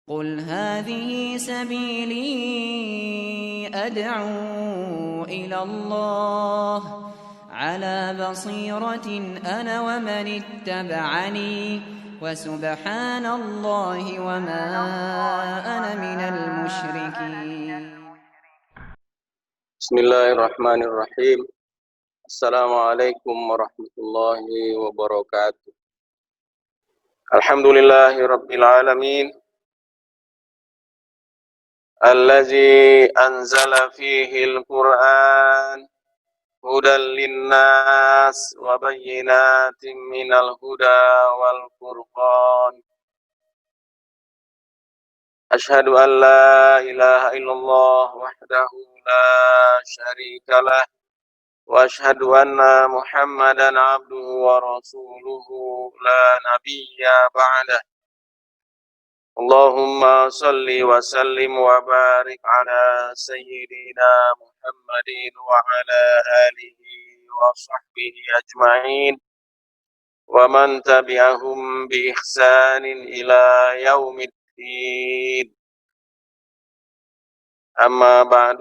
قل هذه سبيلي أدعو إلى الله على بصيرة أنا ومن اتبعني وسبحان الله وما أنا من المشركين. بسم الله الرحمن الرحيم. السلام عليكم ورحمة الله وبركاته. الحمد لله رب العالمين الذي أنزل فيه القرآن هدى للناس وبينات من الهدى والفرقان. أشهد أن لا إله إلا الله وحده لا شريك له وأشهد أن محمدا عبده ورسوله لا نبي بعده. اللهم صل وسلم وبارك على سيدنا محمد وعلى آله وصحبه أجمعين ومن تبعهم بإحسان إلى يوم الدين. أما بعد.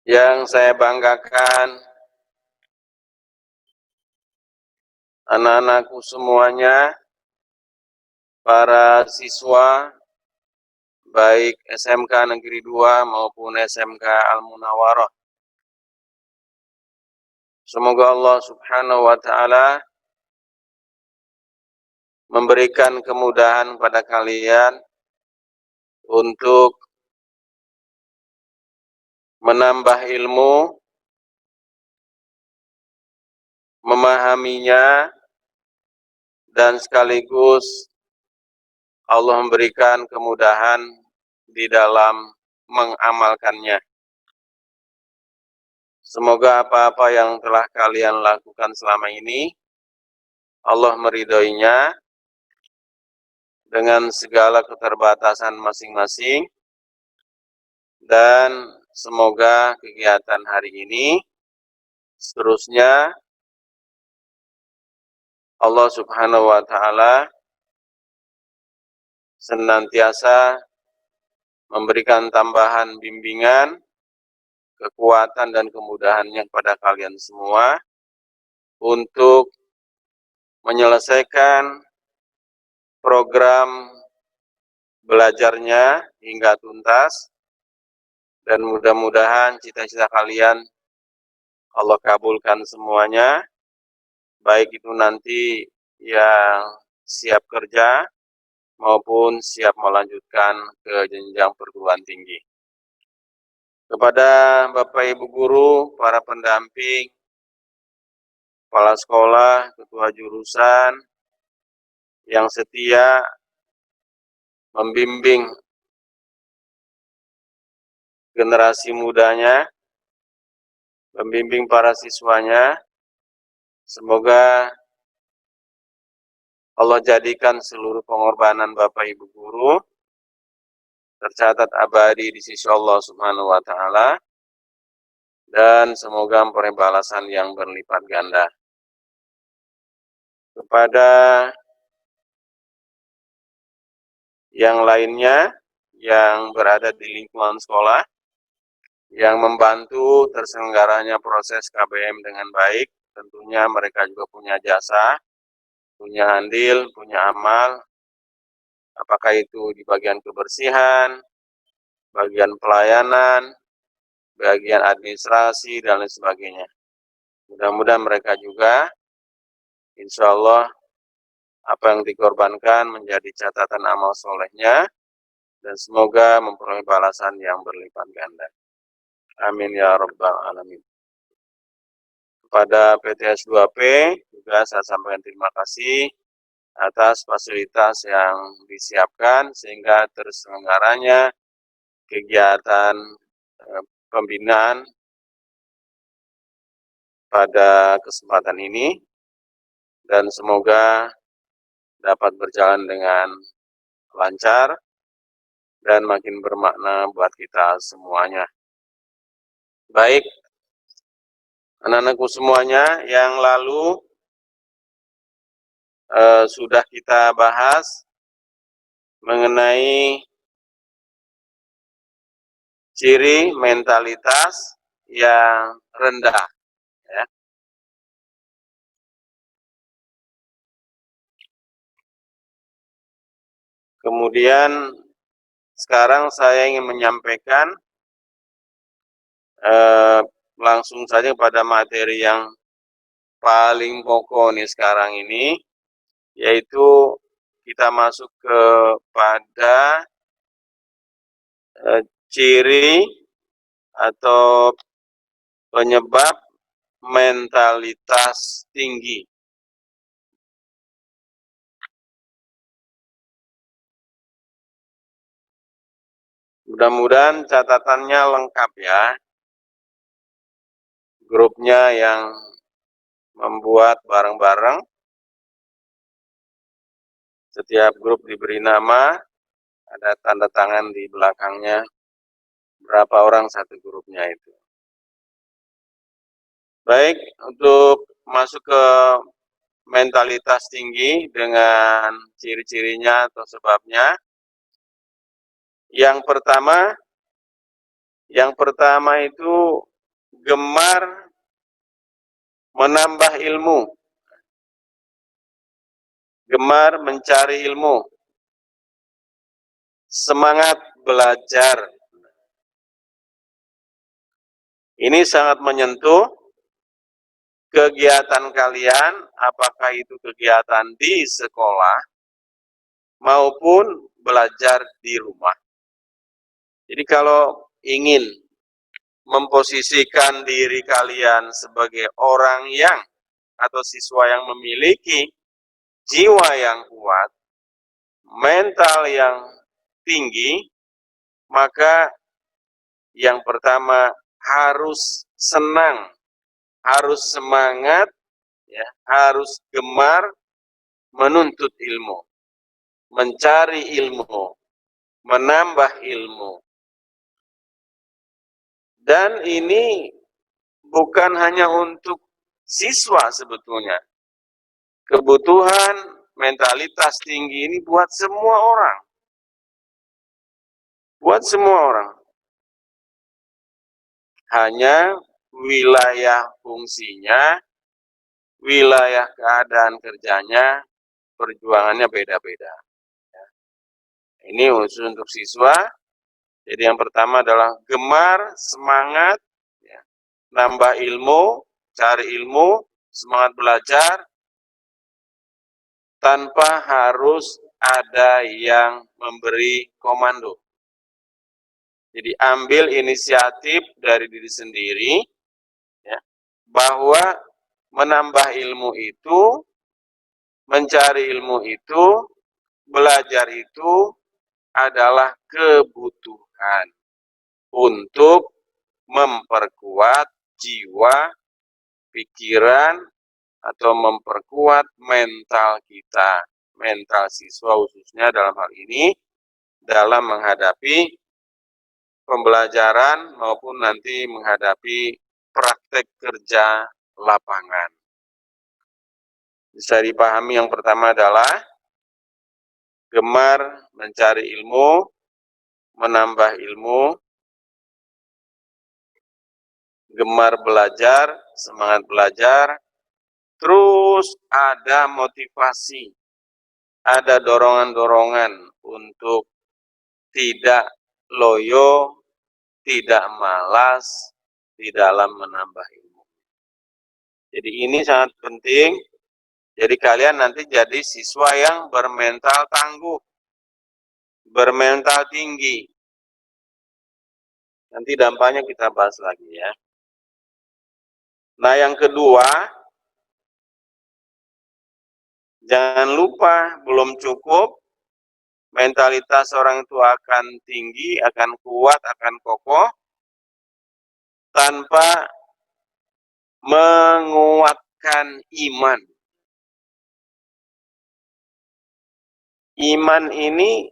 Yang saya banggakan anak-anakku semuanya, para siswa baik SMK Negeri 2 maupun SMK Al-Munawwarah. Semoga Allah Subhanahu wa Ta'ala memberikan kemudahan pada kalian untuk menambah ilmu, memahaminya, dan sekaligus Allah memberikan kemudahan di dalam mengamalkannya. Semoga apa-apa yang telah kalian lakukan selama ini Allah meridhoinya dengan segala keterbatasan masing-masing, dan semoga kegiatan hari ini seterusnya Allah Subhanahu wa Ta'ala senantiasa memberikan tambahan bimbingan, kekuatan dan kemudahannya kepada kalian semua untuk menyelesaikan program belajarnya hingga tuntas, dan mudah-mudahan cita-cita kalian Allah kabulkan semuanya, baik itu nanti yang siap kerja maupun siap melanjutkan ke jenjang perguruan tinggi. Kepada Bapak Ibu Guru, para pendamping, kepala sekolah, ketua jurusan yang setia membimbing generasi mudanya, membimbing para siswanya, semoga Allah jadikan seluruh pengorbanan Bapak Ibu Guru tercatat abadi di sisi Allah Subhanahu wa Ta'ala, dan semoga memperoleh balasan yang berlipat ganda. Kepada yang lainnya yang berada di lingkungan sekolah yang membantu terselenggaranya proses KBM dengan baik, tentunya mereka juga punya jasa, punya andil, punya amal, apakah itu di bagian kebersihan, bagian pelayanan, bagian administrasi, dan lain sebagainya. Mudah-mudahan mereka juga, insya Allah, apa yang dikorbankan menjadi catatan amal solehnya, dan semoga memperoleh balasan yang berlipat ganda. Amin ya rabbal alamin. Kepada PTS 2P juga saya sampaikan terima kasih atas fasilitas yang disiapkan sehingga terselenggaranya kegiatan pembinaan pada kesempatan ini, dan semoga dapat berjalan dengan lancar dan makin bermakna buat kita semuanya. Baik, anak-anakku semuanya, yang lalu sudah kita bahas mengenai ciri mentalitas yang rendah, ya. Kemudian sekarang saya ingin menyampaikan langsung saja pada materi yang paling pokok nih sekarang ini, yaitu kita masuk kepada ciri atau penyebab mentalitas tinggi. Mudah-mudahan catatannya lengkap ya. Grupnya yang membuat bareng-bareng. Setiap grup diberi nama, ada tanda tangan di belakangnya, berapa orang satu grupnya itu. Baik, untuk masuk ke mentalitas tinggi dengan ciri-cirinya atau sebabnya. Yang pertama itu gemar menambah ilmu, gemar mencari ilmu, semangat belajar. Ini sangat menyentuh kegiatan kalian, apakah itu kegiatan di sekolah maupun belajar di rumah. Jadi kalau ingin memposisikan diri kalian sebagai orang yang atau siswa yang memiliki jiwa yang kuat, mental yang tinggi, maka yang pertama harus senang, harus semangat, ya, harus gemar menuntut ilmu, mencari ilmu, menambah ilmu. Dan ini bukan hanya untuk siswa sebetulnya. Kebutuhan mentalitas tinggi ini buat semua orang. Buat semua orang. Hanya wilayah fungsinya, wilayah keadaan kerjanya, perjuangannya beda-beda. Ini khusus untuk siswa. Jadi yang pertama adalah gemar, semangat, ya, nambah ilmu, cari ilmu, semangat belajar, tanpa harus ada yang memberi komando. Jadi ambil inisiatif dari diri sendiri, ya, bahwa menambah ilmu itu, mencari ilmu itu, belajar itu adalah kebutuhan untuk memperkuat jiwa, pikiran, atau memperkuat mental kita, mental siswa khususnya dalam hal ini, dalam menghadapi pembelajaran maupun nanti menghadapi praktek kerja lapangan. Bisa dipahami yang pertama adalah gemar mencari ilmu, menambah ilmu, gemar belajar, semangat belajar, terus ada motivasi, ada dorongan-dorongan untuk tidak loyo, tidak malas di dalam menambah ilmu. Jadi ini sangat penting. Jadi kalian nanti jadi siswa yang bermental tangguh, bermental tinggi. Nanti dampaknya kita bahas lagi ya. Nah yang kedua, jangan lupa belum cukup mentalitas orang itu akan tinggi, akan kuat, akan kokoh, tanpa menguatkan iman. Iman ini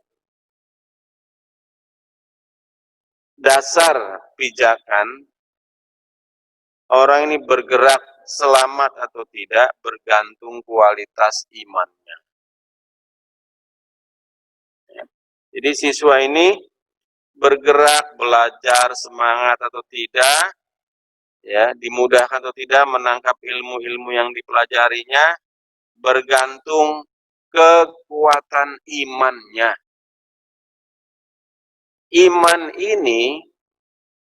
dasar pijakan orang ini bergerak selamat atau tidak bergantung kualitas imannya. Ya. Jadi siswa ini bergerak, belajar, semangat atau tidak, ya, dimudahkan atau tidak menangkap ilmu-ilmu yang dipelajarinya, bergantung kekuatan imannya. Iman ini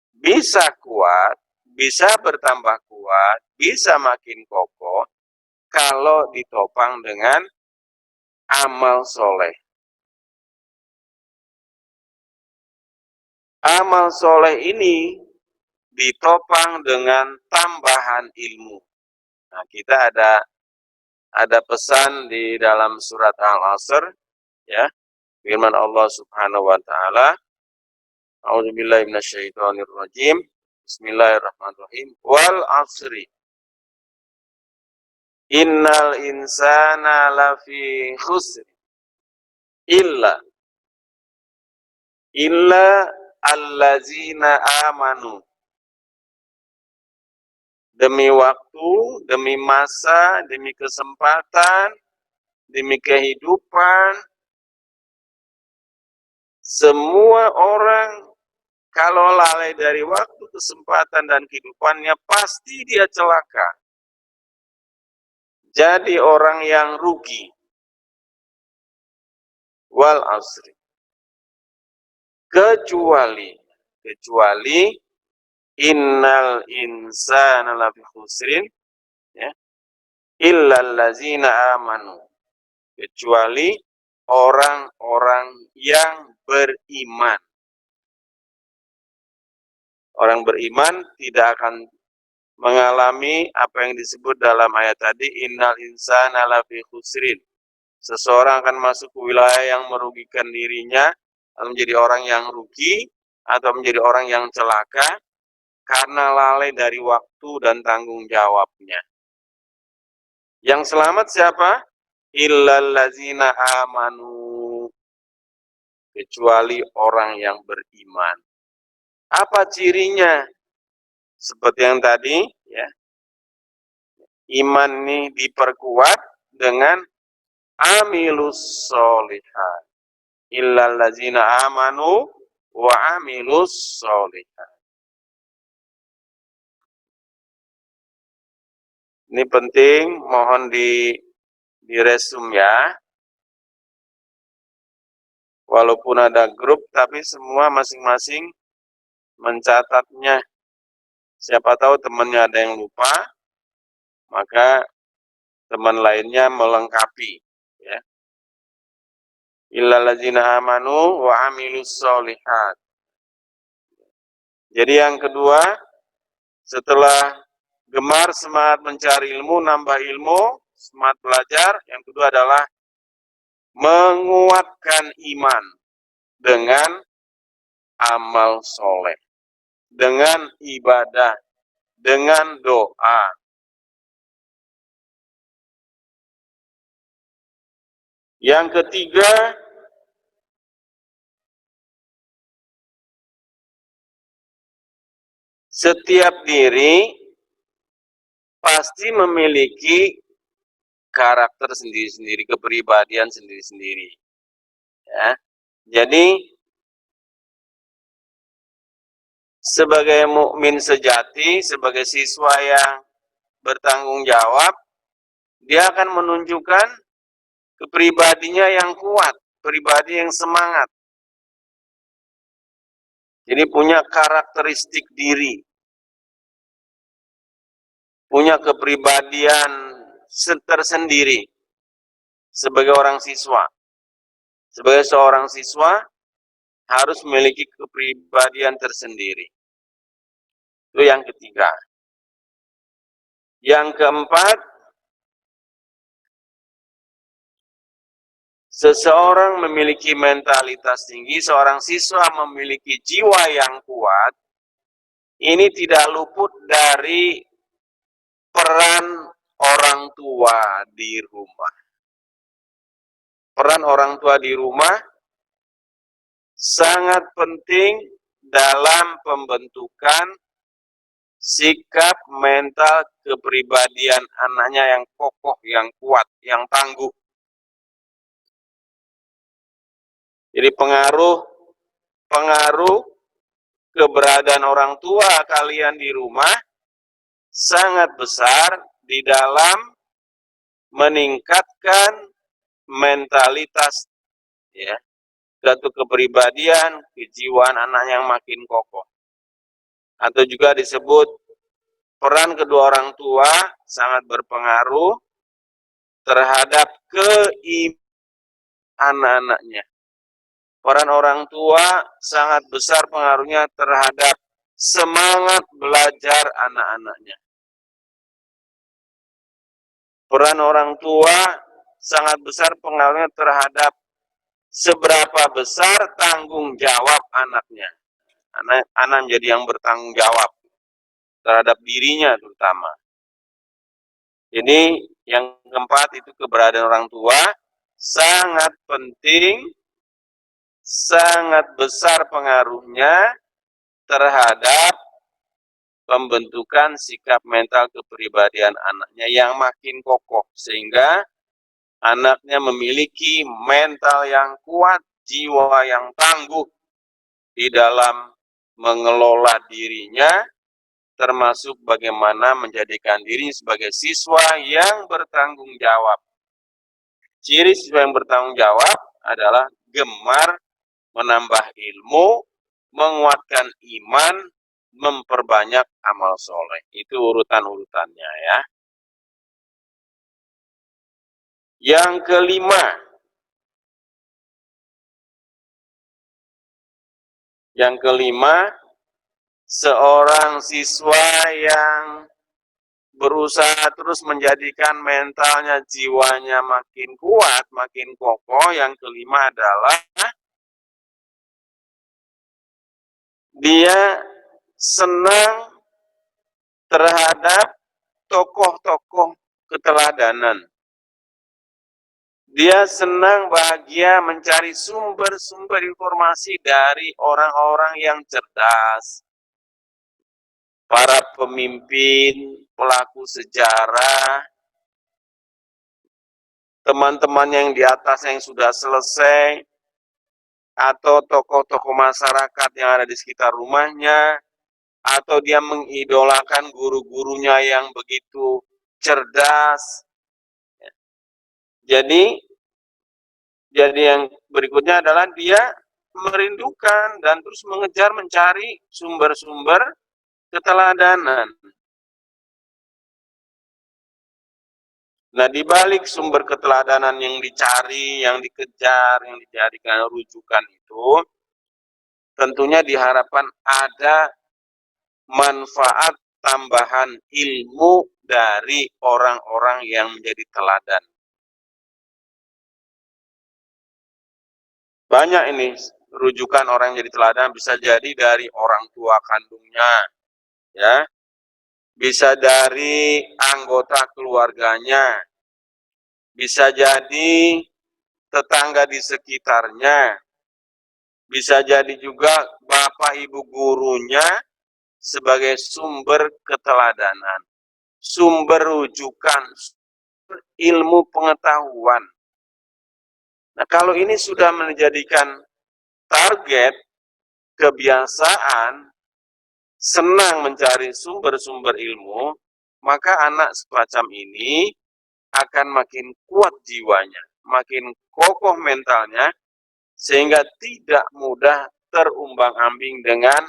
bisa kuat, bisa bertambah kuat, bisa makin kokoh kalau ditopang dengan amal soleh. Amal soleh ini ditopang dengan tambahan ilmu. Nah, kita ada pesan di dalam surat Al-Asr, ya, firman Allah Subhanahu wa taala, A'udzubillahi minasyaitonirrajim. Bismillahirrahmanirrahim. Wal 'asri. Innal insana lafi khusr. Illa allazina amanu. Demi waktu, demi masa, demi kesempatan, demi kehidupan, semua orang kalau lalai dari waktu, kesempatan, dan kehidupannya, pasti dia celaka. Jadi orang yang rugi. Wal asri. Kecuali innal insana lafi khusrin, ya, illal ladzina amanu. Kecuali orang-orang yang beriman. Orang beriman tidak akan mengalami apa yang disebut dalam ayat tadi, innal insana lafi khusrin. Seseorang akan masuk ke wilayah yang merugikan dirinya, atau menjadi orang yang rugi, atau menjadi orang yang celaka, karena lalai dari waktu dan tanggung jawabnya. Yang selamat siapa? Illal ladzina amanu. Kecuali orang yang beriman. Apa cirinya? Seperti yang tadi, ya. Iman ini diperkuat dengan amilus solihat. Illal ladzina amanu wa amilus solihat. Ini penting, mohon diresum ya. Walaupun ada grup, tapi semua masing-masing mencatatnya. Siapa tahu temannya ada yang lupa, maka teman lainnya melengkapi. Ya. Illal ladzina amanu wa amilus solihat. Jadi yang kedua, setelah gemar semangat mencari ilmu, nambah ilmu, semangat belajar, yang kedua adalah menguatkan iman dengan amal soleh, dengan ibadah, dengan doa. Yang ketiga, setiap diri pasti memiliki karakter sendiri-sendiri, kepribadian sendiri-sendiri. Ya. Jadi sebagai mukmin sejati, sebagai siswa yang bertanggung jawab, dia akan menunjukkan kepribadinya yang kuat, pribadi yang semangat. Jadi punya karakteristik diri, punya kepribadian tersendiri sebagai orang siswa. Sebagai seorang siswa harus memiliki kepribadian tersendiri. Itu yang ketiga. Yang keempat, seseorang memiliki mentalitas tinggi, seorang siswa memiliki jiwa yang kuat, ini tidak luput dari peran orang tua di rumah. Peran orang tua di rumah sangat penting dalam pembentukan sikap mental kepribadian anaknya yang kokoh, yang kuat, yang tangguh. Jadi pengaruh keberadaan orang tua kalian di rumah sangat besar di dalam meningkatkan mentalitas, ya, suatu kepribadian, kejiwaan anak yang makin kokoh. Atau juga disebut peran kedua orang tua sangat berpengaruh terhadap keimanan anak-anaknya. Peran orang tua sangat besar pengaruhnya terhadap semangat belajar anak-anaknya. Peran orang tua sangat besar pengaruhnya terhadap seberapa besar tanggung jawab anaknya. Anak menjadi yang bertanggung jawab terhadap dirinya terutama. Jadi yang keempat itu keberadaan orang tua sangat penting, sangat besar pengaruhnya terhadap pembentukan sikap mental kepribadian anaknya yang makin kokoh, sehingga anaknya memiliki mental yang kuat, jiwa yang tangguh di dalam mengelola dirinya, termasuk bagaimana menjadikan diri sebagai siswa yang bertanggung jawab. Ciri siswa yang bertanggung jawab adalah gemar menambah ilmu, menguatkan iman, memperbanyak amal soleh. Itu urutan-urutannya, ya. Yang kelima, seorang siswa yang berusaha terus menjadikan mentalnya, jiwanya makin kuat, makin kokoh. Yang kelima adalah dia senang terhadap tokoh-tokoh keteladanan. Dia senang, bahagia mencari sumber-sumber informasi dari orang-orang yang cerdas, para pemimpin, pelaku sejarah, teman-teman yang di atas yang sudah selesai, atau tokoh-tokoh masyarakat yang ada di sekitar rumahnya, atau dia mengidolakan guru-gurunya yang begitu cerdas. Jadi yang berikutnya adalah dia merindukan dan terus mengejar mencari sumber-sumber keteladanan. Nah, di balik sumber keteladanan yang dicari, yang dikejar, yang dijadikan rujukan itu, tentunya diharapkan ada manfaat tambahan ilmu dari orang-orang yang menjadi teladan. Banyak ini rujukan orang yang jadi teladan, bisa jadi dari orang tua kandungnya, ya, bisa dari anggota keluarganya, bisa jadi tetangga di sekitarnya, bisa jadi juga bapak ibu gurunya sebagai sumber keteladanan, sumber rujukan, ilmu pengetahuan. Nah, kalau ini sudah menjadikan target, kebiasaan, senang mencari sumber-sumber ilmu, maka anak semacam ini akan makin kuat jiwanya, makin kokoh mentalnya, sehingga tidak mudah terumbang-ambing dengan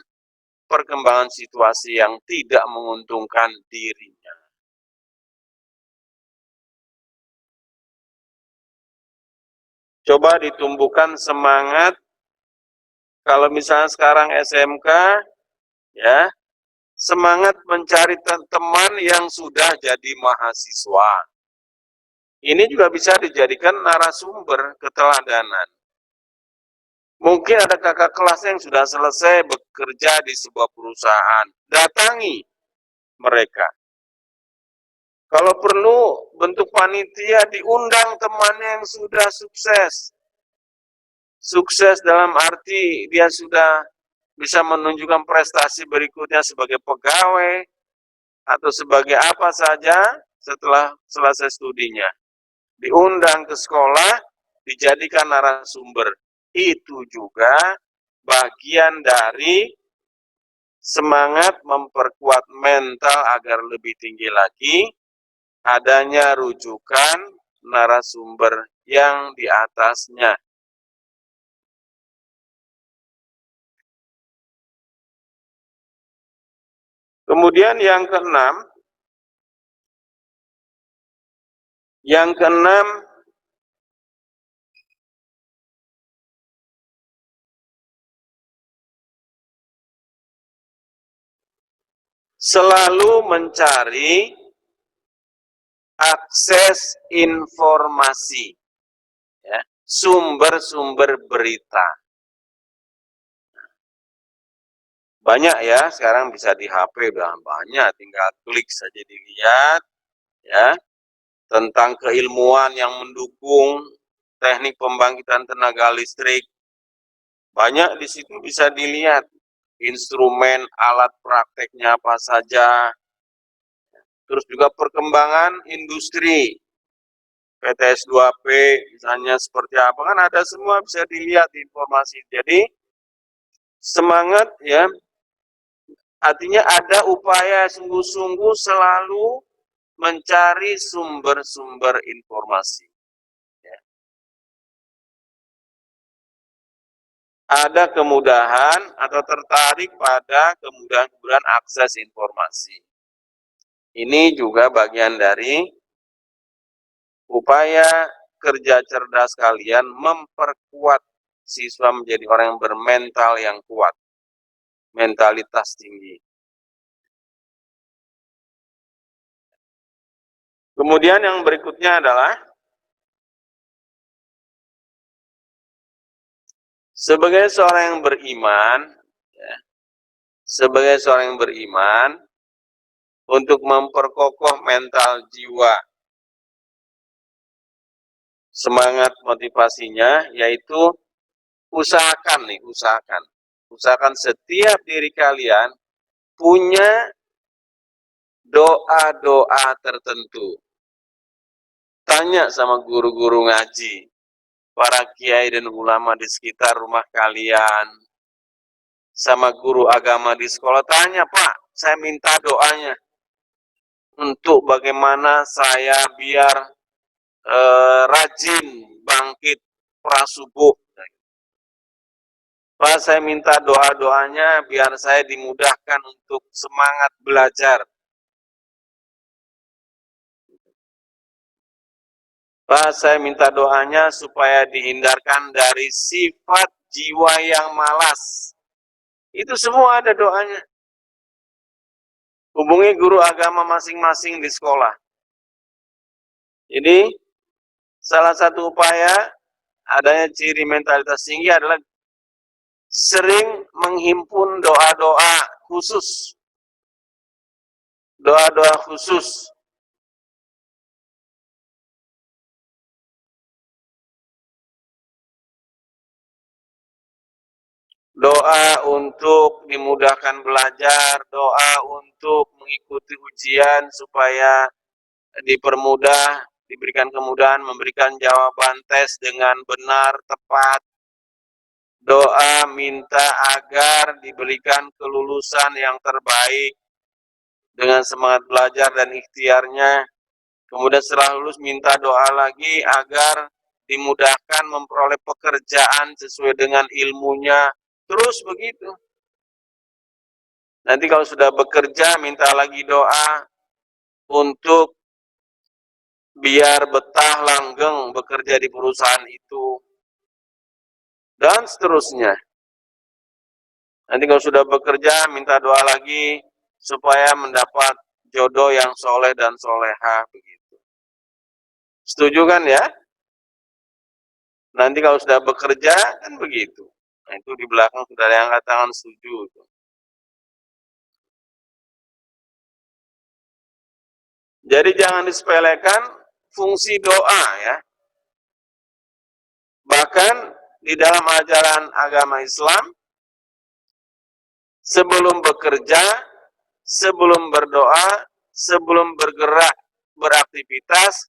perkembangan situasi yang tidak menguntungkan dirinya. Coba ditumbuhkan semangat. Kalau misalnya sekarang SMK, ya, semangat mencari teman yang sudah jadi mahasiswa. Ini juga bisa dijadikan narasumber keteladanan. Mungkin ada kakak kelas yang sudah selesai bekerja di sebuah perusahaan. Datangi mereka. Kalau perlu bentuk panitia, diundang temannya yang sudah sukses. Sukses dalam arti dia sudah bisa menunjukkan prestasi berikutnya sebagai pegawai, atau sebagai apa saja setelah selesai studinya. Diundang ke sekolah, dijadikan narasumber. Itu juga bagian dari semangat memperkuat mental agar lebih tinggi lagi, adanya rujukan narasumber yang di atasnya. Kemudian yang keenam, selalu mencari akses informasi, ya, sumber-sumber berita. Banyak ya, sekarang bisa di HP udah banyak, tinggal klik saja dilihat, ya, tentang keilmuan yang mendukung teknik pembangkitan tenaga listrik. Banyak di situ bisa dilihat instrumen, alat prakteknya apa saja, terus juga perkembangan industri, PTS 2P misalnya seperti apa, kan ada semua bisa dilihat informasi. Jadi semangat ya, artinya ada upaya sungguh-sungguh selalu mencari sumber-sumber informasi. Ya. Ada kemudahan atau tertarik pada kemudahan-kemudahan akses informasi. Ini juga bagian dari upaya kerja cerdas kalian memperkuat siswa menjadi orang yang bermental yang kuat, mentalitas tinggi. Kemudian yang berikutnya adalah sebagai seorang yang beriman, ya, sebagai seorang yang beriman, untuk memperkokoh mental jiwa, semangat motivasinya, yaitu usahakan setiap diri kalian punya doa-doa tertentu. Tanya sama guru-guru ngaji, para kiai dan ulama di sekitar rumah kalian, sama guru agama di sekolah, tanya, Pak, saya minta doanya untuk bagaimana saya biar rajin bangkit prasubuh. Pak, saya minta doa-doanya biar saya dimudahkan untuk semangat belajar. Pak, saya minta doanya supaya dihindarkan dari sifat jiwa yang malas. Itu semua ada doanya. Hubungi guru agama masing-masing di sekolah. Jadi, salah satu upaya adanya ciri mentalitas tinggi adalah sering menghimpun doa-doa khusus. Doa-doa khusus. Doa untuk dimudahkan belajar, doa untuk mengikuti ujian supaya dipermudah, diberikan kemudahan, memberikan jawaban tes dengan benar, tepat. Doa minta agar diberikan kelulusan yang terbaik dengan semangat belajar dan ikhtiarnya. Kemudian setelah lulus minta doa lagi agar dimudahkan memperoleh pekerjaan sesuai dengan ilmunya. Terus begitu. Nanti kalau sudah bekerja minta lagi doa untuk biar betah langgeng bekerja di perusahaan itu. Dan seterusnya. Nanti kalau sudah bekerja minta doa lagi supaya mendapat jodoh yang soleh dan soleha begitu. Setuju kan ya? Nanti kalau sudah bekerja kan begitu. Nah, itu di belakang sudah ada yang angkat tangan setuju. Jadi jangan disepelekan fungsi doa ya. Bahkan di dalam ajaran agama Islam, sebelum bekerja, sebelum berdoa, sebelum bergerak beraktivitas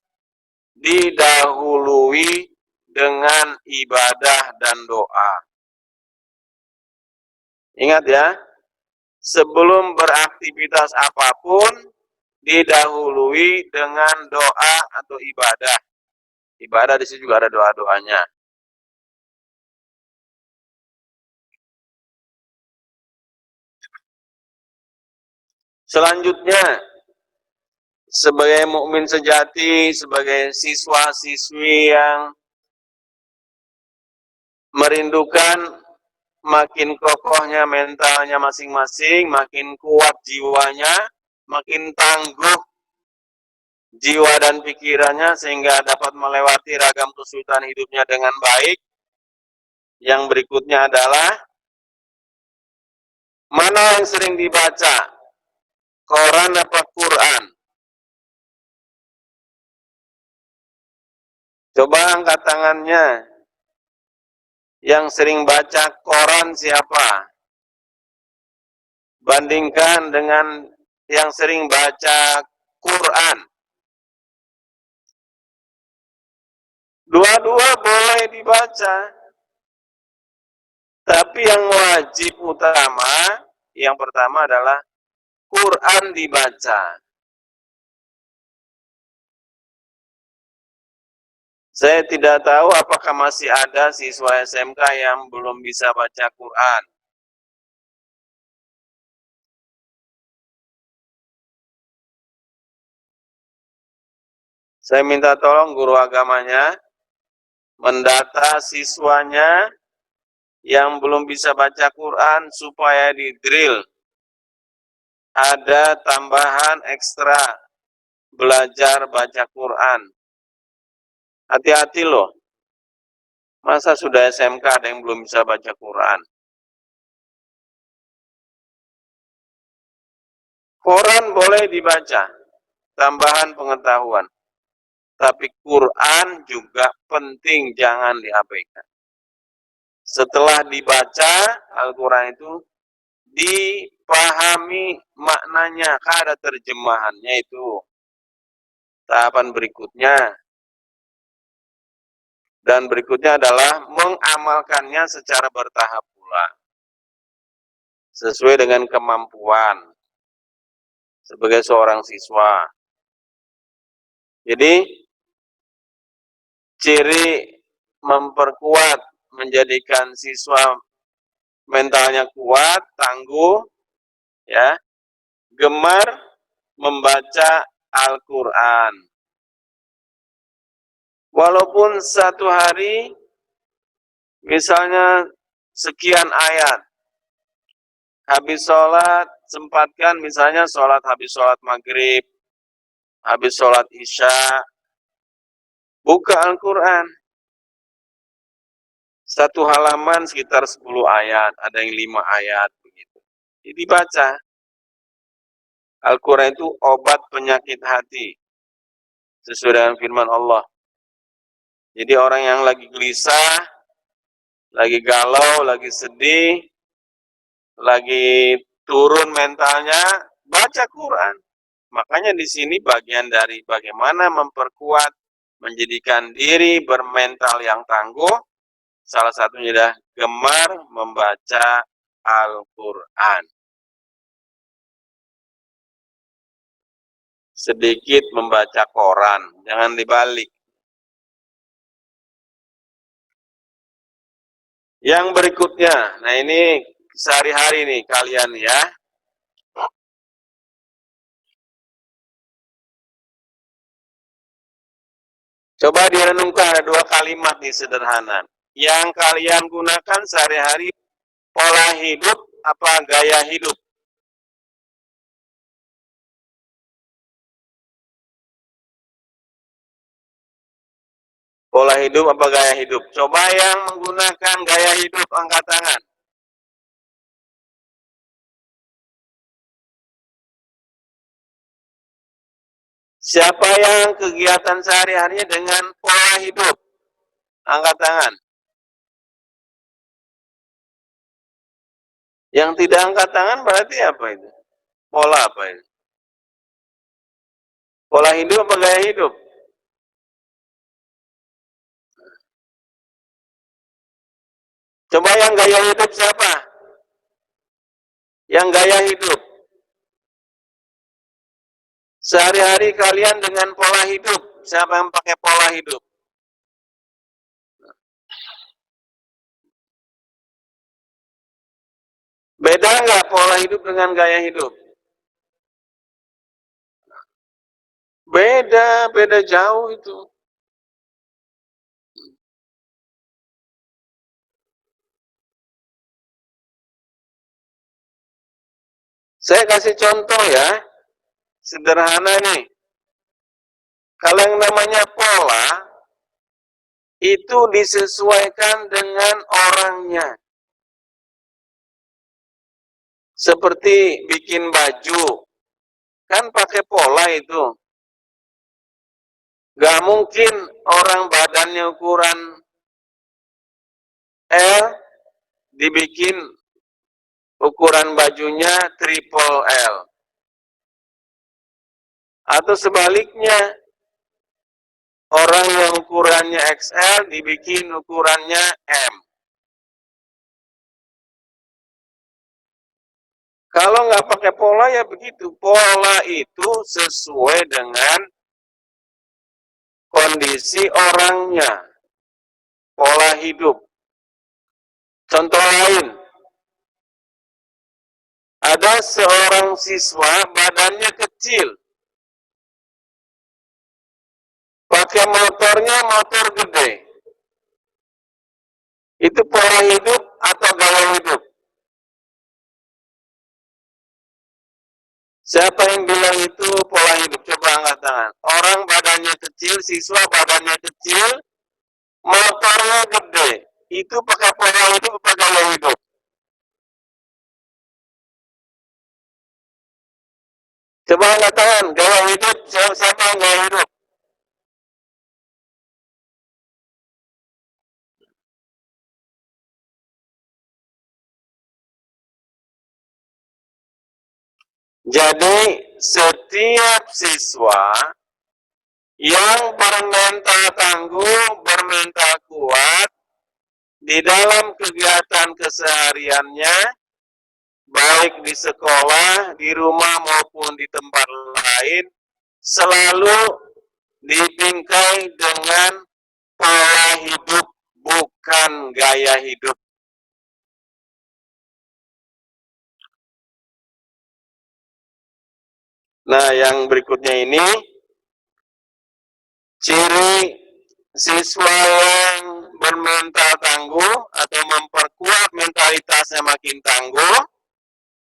didahului dengan ibadah dan doa. Ingat ya, sebelum beraktivitas apapun didahului dengan doa atau ibadah. Ibadah di sini juga ada doa-doanya. Selanjutnya, sebagai mukmin sejati, sebagai siswa-siswi yang merindukan makin kokohnya mentalnya masing-masing, makin kuat jiwanya, makin tangguh jiwa dan pikirannya sehingga dapat melewati ragam kesulitan hidupnya dengan baik. Yang berikutnya adalah mana yang sering dibaca? Quran apa Quran? Coba angkat tangannya. Yang sering baca Quran siapa? Bandingkan dengan yang sering baca Quran. Dua-dua boleh dibaca. Tapi yang wajib utama, yang pertama adalah Quran dibaca. Saya tidak tahu apakah masih ada siswa SMK yang belum bisa baca Quran. Saya minta tolong guru agamanya mendata siswanya yang belum bisa baca Quran supaya di-drill. Ada tambahan ekstra belajar baca Quran. Hati-hati loh. Masa sudah SMK ada yang belum bisa baca Quran? Quran boleh dibaca, tambahan pengetahuan. Tapi Quran juga penting, jangan diabaikan. Setelah dibaca Al-Quran itu, dipahami maknanya, ada terjemahannya itu. Tahapan berikutnya. Dan berikutnya adalah mengamalkannya secara bertahap pula. Sesuai dengan kemampuan sebagai seorang siswa. Jadi, ciri memperkuat, menjadikan siswa mentalnya kuat, tangguh, ya, gemar membaca Al-Quran. Walaupun satu hari, misalnya sekian ayat, habis sholat, sempatkan misalnya habis sholat maghrib, habis sholat isya, buka Al-Quran. Satu halaman sekitar 10 ayat, ada yang 5 ayat, begitu. Jadi baca. Al-Quran itu obat penyakit hati. Sesuai dengan firman Allah. Jadi orang yang lagi gelisah, lagi galau, lagi sedih, lagi turun mentalnya, baca Quran. Makanya di sini bagian dari bagaimana memperkuat, menjadikan diri bermental yang tangguh, salah satunya adalah gemar membaca Al-Quran. Sedikit membaca koran, jangan dibalik. Yang berikutnya, nah ini sehari-hari nih kalian ya. Coba direnungkan, ada 2 kalimat nih sederhana. Yang kalian gunakan sehari-hari, pola hidup apa gaya hidup? Pola hidup apa gaya hidup? Coba yang menggunakan gaya hidup, angkat tangan. Siapa yang kegiatan sehari-harinya dengan pola hidup? Angkat tangan. Yang tidak angkat tangan berarti apa itu? Pola apa itu? Pola hidup apa gaya hidup? Coba yang gaya hidup siapa? Yang gaya hidup. Sehari-hari kalian dengan pola hidup. Siapa yang pakai pola hidup? Beda nggak pola hidup dengan gaya hidup? Beda jauh itu. Saya kasih contoh ya, sederhana nih. Kalau yang namanya pola, itu disesuaikan dengan orangnya. Seperti bikin baju, kan pakai pola itu. Gak mungkin orang badannya ukuran L, dibikin ukuran bajunya triple L. Atau sebaliknya, orang yang ukurannya XL dibikin ukurannya M. Kalau nggak pakai pola ya begitu. Pola itu sesuai dengan kondisi orangnya. Pola hidup. Contoh lain, ada seorang siswa badannya kecil. Pakai motornya motor gede. Itu pola hidup atau gaya hidup? Siapa yang bilang itu pola hidup? Coba angkat tangan. Orang badannya kecil, siswa badannya kecil, motornya gede. Itu pakai pola hidup apa gaya hidup? Coba angkat tangan. Gaya hidup, siapa yang gaya hidup? Jadi setiap siswa yang bermental tangguh, bermental kuat di dalam kegiatan kesehariannya, baik di sekolah, di rumah maupun di tempat lain, selalu dibingkai dengan pola hidup, bukan gaya hidup. Nah, yang berikutnya ini, ciri siswa yang bermental tangguh atau memperkuat mentalitasnya makin tangguh,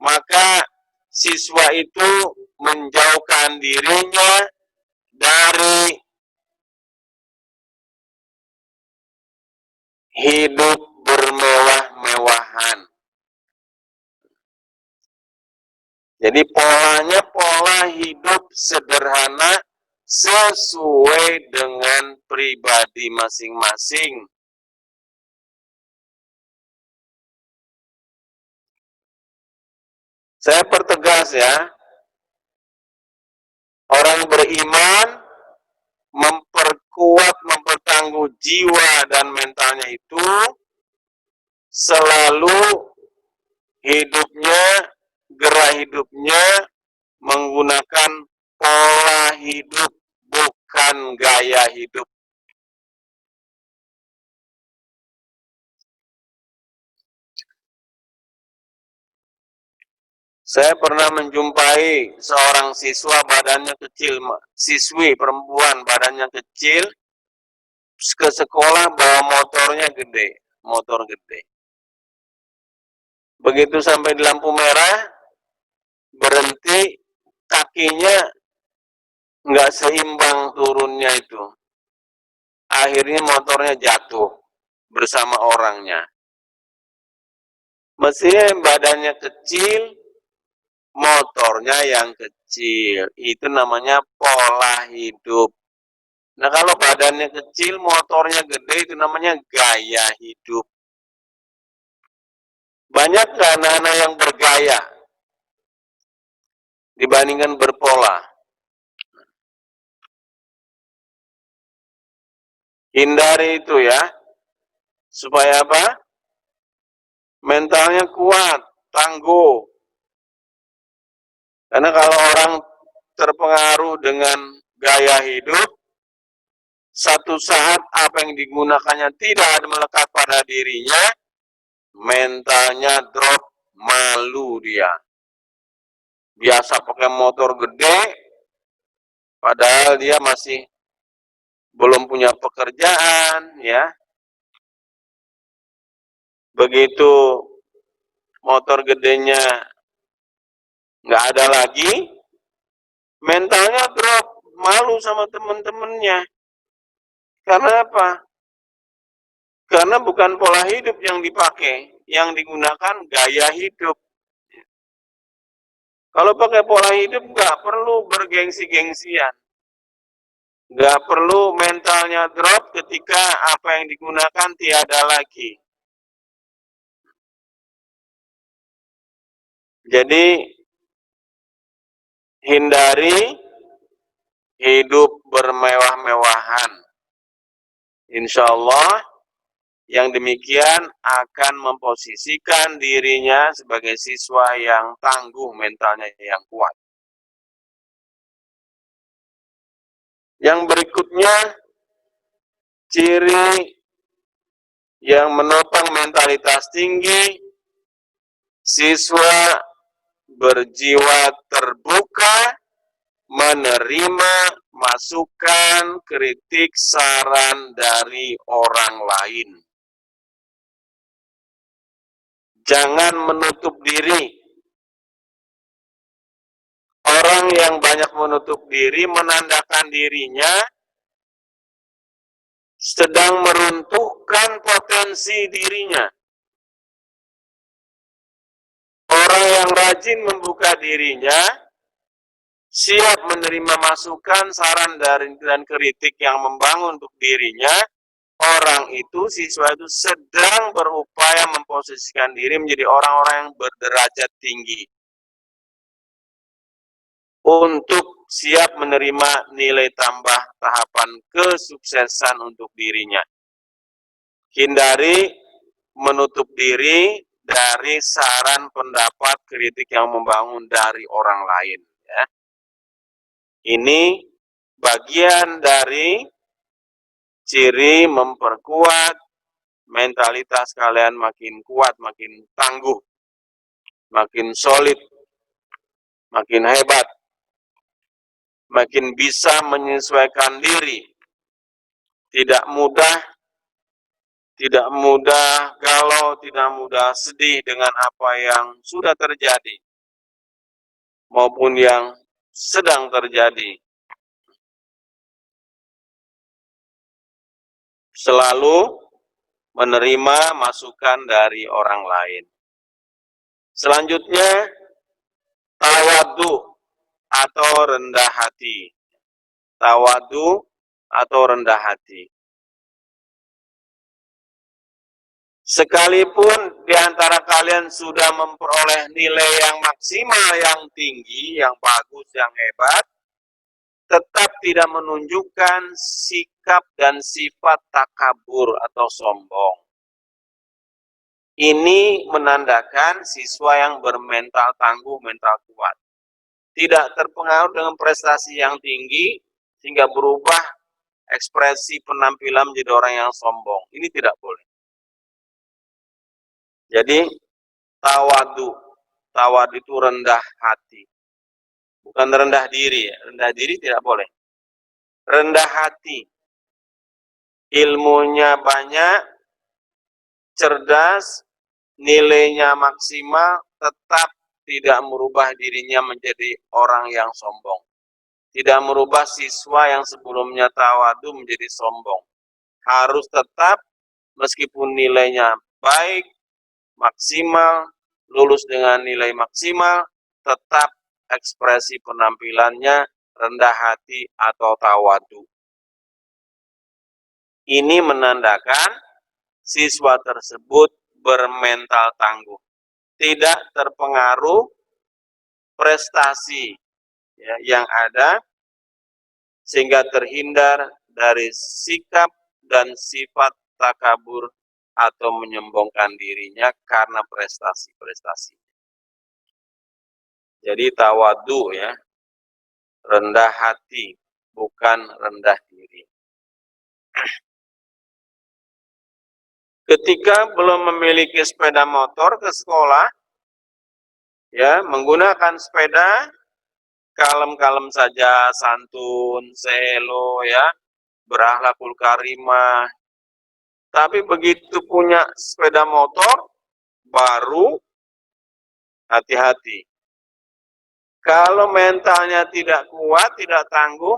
maka siswa itu menjauhkan dirinya dari hidup bermewah-mewahan. Jadi polanya pola hidup sederhana sesuai dengan pribadi masing-masing. Saya pertegas ya, orang beriman memperkuat, mempertangguh jiwa dan mentalnya itu selalu hidupnya, gerak hidupnya menggunakan pola hidup, bukan gaya hidup. Saya pernah menjumpai seorang siswa badannya kecil, siswi perempuan badannya kecil, ke sekolah bawa motornya gede, motor gede. Begitu sampai di lampu merah, berhenti, kakinya nggak seimbang turunnya itu. Akhirnya motornya jatuh bersama orangnya. Mestinya badannya kecil, motornya yang kecil. Itu namanya pola hidup. Nah, kalau badannya kecil, motornya gede, itu namanya gaya hidup. Banyak nggak anak-anak yang bergaya dibandingkan berpola? Hindari itu ya, supaya apa? Mentalnya kuat, tangguh. Karena kalau orang terpengaruh dengan gaya hidup, satu saat apa yang digunakannya tidak melekat pada dirinya, mentalnya drop, malu dia. Biasa pakai motor gede, padahal dia masih belum punya pekerjaan, ya. Begitu motor gedenya nggak ada lagi, mentalnya drop, malu sama teman-temannya. Karena apa? Karena bukan pola hidup yang dipakai, yang digunakan gaya hidup. Kalau pakai pola hidup nggak perlu bergengsi-gengsian. Nggak perlu mentalnya drop ketika apa yang digunakan tiada lagi. Jadi hindari hidup bermewah-mewahan. Insya Allah yang demikian akan memposisikan dirinya sebagai siswa yang tangguh, mentalnya yang kuat. Yang berikutnya, ciri yang menopang mentalitas tinggi, siswa berjiwa terbuka, menerima masukan, kritik, saran dari orang lain. Jangan menutup diri. Orang yang banyak menutup diri menandakan dirinya sedang meruntuhkan potensi dirinya. Orang yang rajin membuka dirinya, siap menerima masukan, saran dan kritik yang membangun untuk dirinya, orang itu, siswa itu sedang berupaya memposisikan diri menjadi orang-orang yang berderajat tinggi. Untuk siap menerima nilai tambah tahapan kesuksesan untuk dirinya. Hindari menutup diri dari saran, pendapat, kritik yang membangun dari orang lain. Ya. Ini bagian dari ciri memperkuat mentalitas kalian makin kuat, makin tangguh, makin solid, makin hebat, makin bisa menyesuaikan diri, tidak mudah galau, tidak mudah sedih dengan apa yang sudah terjadi maupun yang sedang terjadi. Selalu menerima masukan dari orang lain. Selanjutnya, tawadu atau rendah hati. Tawadu atau rendah hati. Sekalipun di antara kalian sudah memperoleh nilai yang maksimal, yang tinggi, yang bagus, yang hebat, tetap tidak menunjukkan sikap dan sifat takabur atau sombong. Ini menandakan siswa yang bermental tangguh, mental kuat. Tidak terpengaruh dengan prestasi yang tinggi, sehingga berubah ekspresi penampilan menjadi orang yang sombong. Ini tidak boleh. Jadi, tawadu itu rendah hati. Bukan rendah diri, rendah diri tidak boleh. Rendah hati, ilmunya banyak, cerdas, nilainya maksimal, tetap tidak merubah dirinya menjadi orang yang sombong. Tidak merubah siswa yang sebelumnya tawadu menjadi sombong. Harus tetap, meskipun nilainya baik, maksimal, lulus dengan nilai maksimal, tetap ekspresi penampilannya rendah hati atau tawadu. Ini menandakan siswa tersebut bermental tangguh, tidak terpengaruh prestasi yang ada, sehingga terhindar dari sikap dan sifat takabur atau menyombongkan dirinya karena prestasi-prestasi. Jadi tawadu ya, rendah hati, bukan rendah diri. Ketika belum memiliki sepeda motor ke sekolah, ya menggunakan sepeda kalem-kalem saja, santun, selo ya, berakhlakul karimah. Tapi begitu punya sepeda motor baru, hati-hati. Kalau mentalnya tidak kuat, tidak tangguh,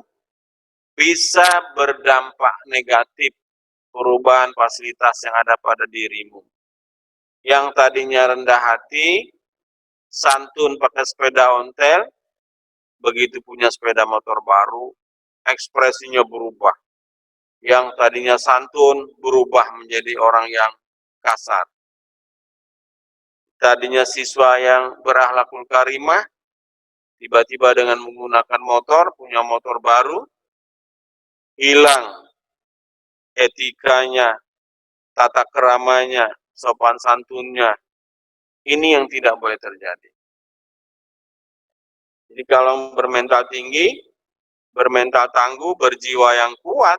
bisa berdampak negatif perubahan fasilitas yang ada pada dirimu. Yang tadinya rendah hati, santun pakai sepeda ontel, begitu punya sepeda motor baru, ekspresinya berubah. Yang tadinya santun berubah menjadi orang yang kasar. Tadinya siswa yang berakhlakul karimah, tiba-tiba dengan menggunakan motor, punya motor baru, hilang etikanya, tata keramanya, sopan santunnya. Ini yang tidak boleh terjadi. Jadi kalau bermental tinggi, bermental tangguh, berjiwa yang kuat,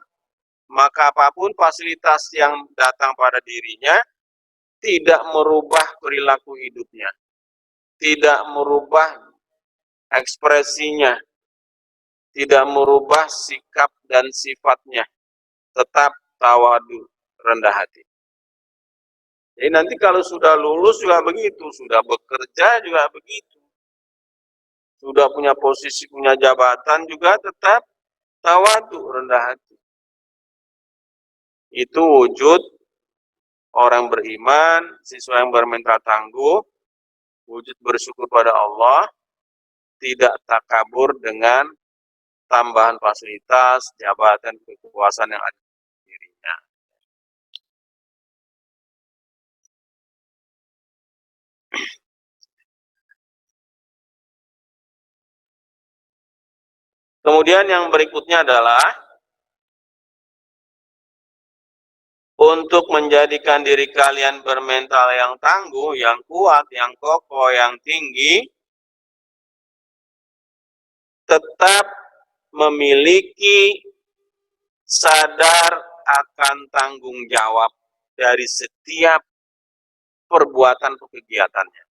maka apapun fasilitas yang datang pada dirinya tidak merubah perilaku hidupnya, tidak merubah ekspresinya, tidak merubah sikap dan sifatnya, tetap tawadu, rendah hati. Jadi nanti kalau sudah lulus juga begitu, sudah bekerja juga begitu, sudah punya posisi, punya jabatan juga tetap tawadu, rendah hati. Itu wujud orang beriman, siswa yang bermental tangguh, wujud bersyukur pada Allah, tidak takabur dengan tambahan fasilitas, jabatan, kekuasaan yang ada di dirinya. Kemudian yang berikutnya adalah untuk menjadikan diri kalian bermental yang tangguh, yang kuat, yang kokoh, yang tinggi, tetap memiliki sadar akan tanggung jawab dari setiap perbuatan atau kegiatannya.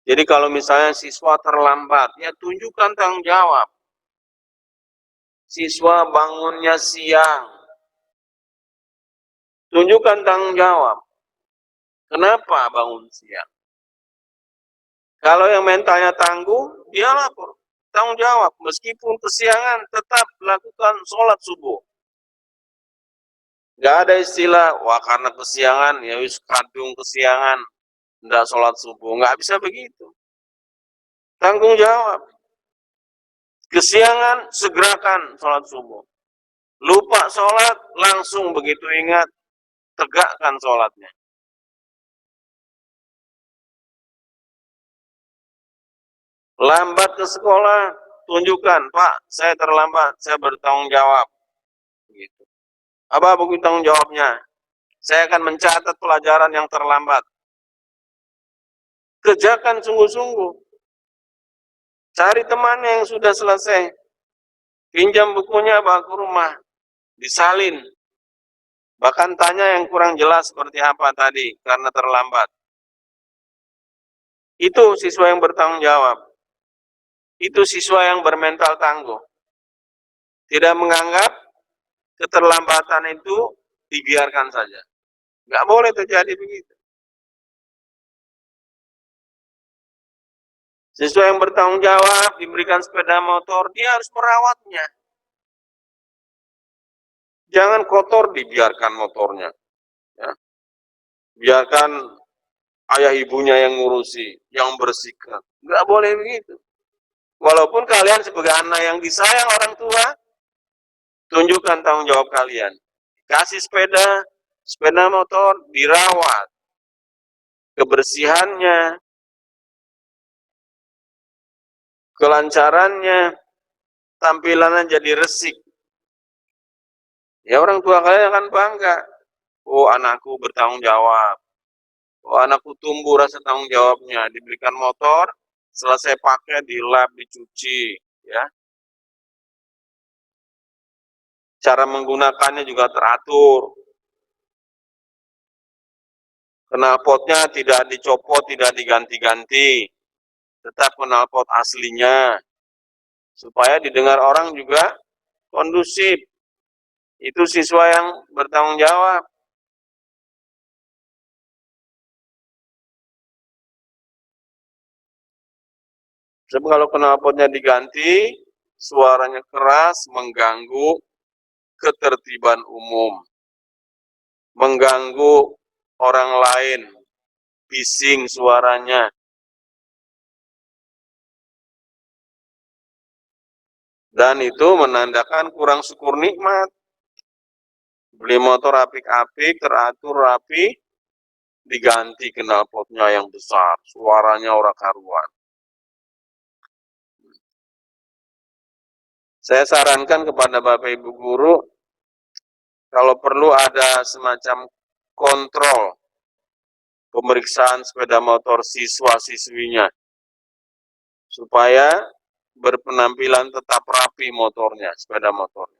Jadi kalau misalnya siswa terlambat, ya tunjukkan tanggung jawab. Siswa bangunnya siang, tunjukkan tanggung jawab. Kenapa bangun siang? Kalau yang mentalnya tangguh, dia lapor, tanggung jawab. Meskipun kesiangan, tetap lakukan sholat subuh. Gak ada istilah, wah karena kesiangan, ya wis kadung kesiangan, tidak sholat subuh. Nggak bisa begitu. Tanggung jawab. Kesiangan, segerakan sholat subuh. Lupa sholat, langsung begitu ingat, tegakkan sholatnya. Lambat ke sekolah, tunjukkan, Pak, saya terlambat, saya bertanggung jawab. Gitu. Apa bukti tanggung jawabnya? Saya akan mencatat pelajaran yang terlambat. Kerjakan sungguh-sungguh. Cari temannya yang sudah selesai. Pinjam bukunya, bawa ke rumah. Disalin. Bahkan tanya yang kurang jelas seperti apa tadi, karena terlambat. Itu siswa yang bertanggung jawab. Itu siswa yang bermental tangguh. Tidak menganggap keterlambatan itu dibiarkan saja. Nggak boleh terjadi begitu. Siswa yang bertanggung jawab, diberikan sepeda motor, dia harus merawatnya. Jangan kotor, dibiarkan motornya. Ya. Biarkan ayah ibunya yang ngurusi, yang bersihkan. Nggak boleh begitu. Walaupun kalian sebagai anak yang disayang orang tua, tunjukkan tanggung jawab kalian. Kasih sepeda motor, dirawat. Kebersihannya, kelancarannya, tampilannya jadi resik. Ya orang tua kalian akan bangga. Oh anakku bertanggung jawab. Oh anakku tumbuh rasa tanggung jawabnya. Diberikan motor, selesai pakai di lap, dicuci. Ya. Cara menggunakannya juga teratur. Knalpotnya tidak dicopot, tidak diganti-ganti. Tetap knalpot aslinya. Supaya didengar orang juga kondusif. Itu siswa yang bertanggung jawab. Sebab kalau knalpotnya diganti, suaranya keras, mengganggu ketertiban umum. Mengganggu orang lain, bising suaranya. Dan itu menandakan kurang syukur nikmat. Beli motor apik-apik, teratur rapi, diganti knalpotnya yang besar, suaranya ora karuan. Saya sarankan kepada Bapak Ibu guru, kalau perlu ada semacam kontrol pemeriksaan sepeda motor siswa-siswinya, supaya berpenampilan tetap rapi motornya, sepeda motornya.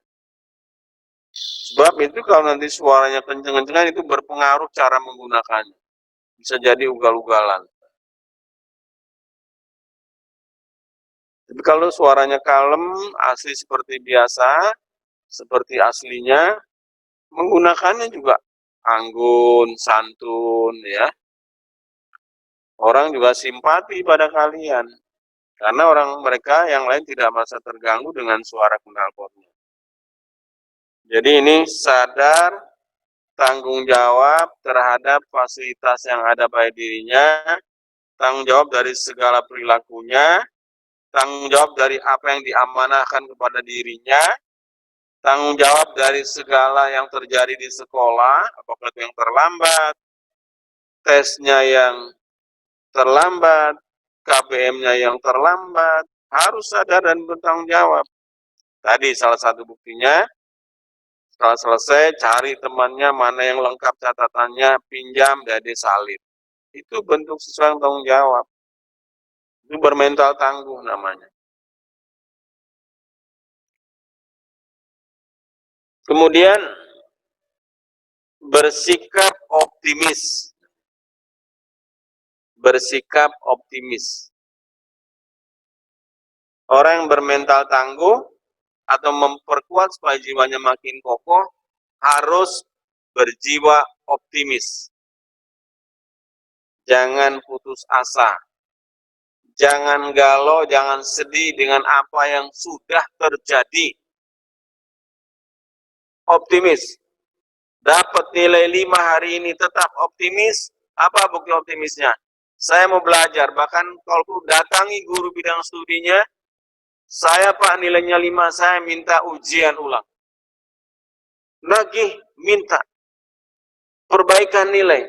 Sebab itu kalau nanti suaranya kenceng-kencengan itu berpengaruh cara menggunakannya. Bisa jadi ugal-ugalan. Tapi kalau suaranya kalem, asli seperti biasa, seperti aslinya, menggunakannya juga anggun, santun, ya. Orang juga simpati pada kalian. Karena orang mereka yang lain tidak merasa terganggu dengan suara knalpotnya. Jadi ini sadar tanggung jawab terhadap fasilitas yang ada pada dirinya, tanggung jawab dari segala perilakunya, tanggung jawab dari apa yang diamanahkan kepada dirinya, tanggung jawab dari segala yang terjadi di sekolah, apakah itu yang terlambat, tesnya yang terlambat, KBM-nya yang terlambat, harus sadar dan bertanggung jawab. Tadi salah satu buktinya, setelah selesai cari temannya mana yang lengkap catatannya, pinjam, jadi salib. Itu bentuk siswa yang tanggung jawab. Itu bermental tangguh namanya. Kemudian bersikap optimis. Bersikap optimis. Orang yang bermental tangguh atau memperkuat supaya jiwanya makin kokoh harus berjiwa optimis. Jangan putus asa. Jangan galau, jangan sedih dengan apa yang sudah terjadi. Optimis. Dapat nilai 5 hari ini tetap optimis. Apa bukti optimisnya? Saya mau belajar, bahkan kalau datangi guru bidang studinya, saya Pak nilainya 5, saya minta ujian ulang. Nagih, minta perbaikan nilai.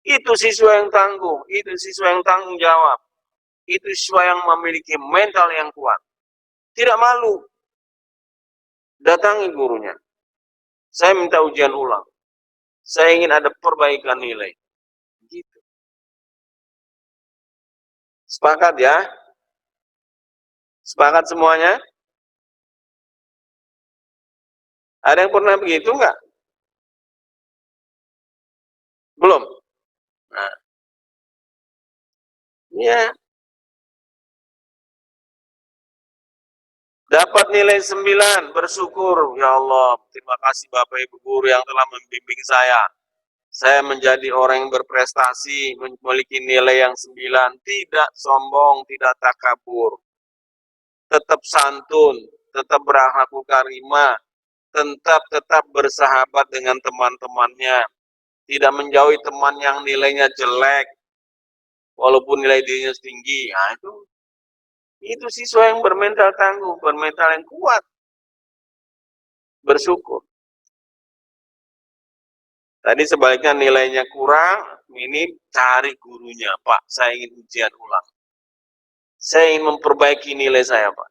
Itu siswa yang tangguh, itu siswa yang tanggung jawab. Itu siswa yang memiliki mental yang kuat. Tidak malu. Datangi gurunya. Saya minta ujian ulang. Saya ingin ada perbaikan nilai. Gitu. Sepakat ya? Sepakat semuanya? Ada yang pernah begitu enggak? Belum? Nah. Ya. Dapat nilai 9, bersyukur. Ya Allah, terima kasih Bapak Ibu Guru yang telah membimbing saya. Saya menjadi orang yang berprestasi, memiliki nilai yang 9. Tidak sombong, tidak takabur. Tetap santun, tetap berakhlak karimah, tetap bersahabat dengan teman-temannya. Tidak menjauhi teman yang nilainya jelek, walaupun nilai dirinya tinggi. Nah, itu siswa yang bermental tangguh, bermental yang kuat. Bersyukur. Tadi sebaliknya nilainya kurang, ini cari gurunya, Pak, saya ingin ujian ulang. Saya ingin memperbaiki nilai saya, Pak.